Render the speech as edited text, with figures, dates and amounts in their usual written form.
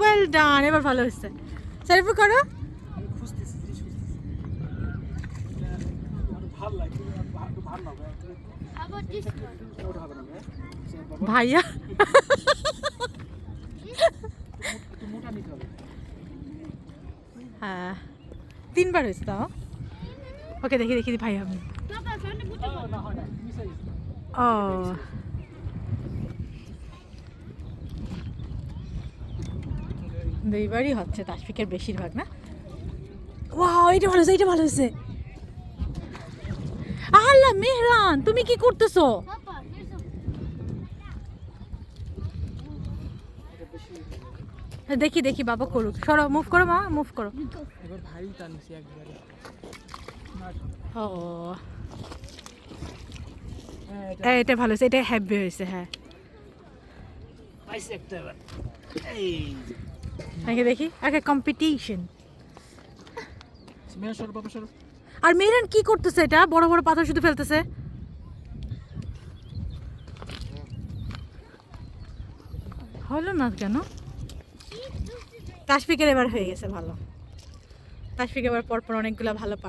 Well done, এবার ভালো হচ্ছে। সারিফু করো। ভাইয়া হ্যাঁ 3বার হয়েছে তাও। ওকে দেখি দেখি ভাই আমি ও দুইবারই হচ্ছে তাশফিকের বেশিরভাগ না। ওয়াও এটা ভালো হয়েছে, এটা ভালো হয়েছে। আল্লাহ মেহরান তুমি কি করতেছো? দেখি দেখি বাবা করুক, সরো মুভ করো মা, মুভ করো। এবার ভাই টানছি একবারে। ও এটা ভালো হয়েছে, এটা হ্যাপি হয়েছে। হ্যাঁ পাইছে একটা এবার। এই দেখি দেখি আগে কম্পিটিশন। মেয়ে সর বাবা সর। আর মেহরান কি করতেছে? এটা বড় বড় পাথর শুধু ফেলতেছে। হলো না কেন? তাশফিকের এবার হয়ে গেছে ভালো। তাশফিক এবার পরপর অনেকগুলো ভালো পারে।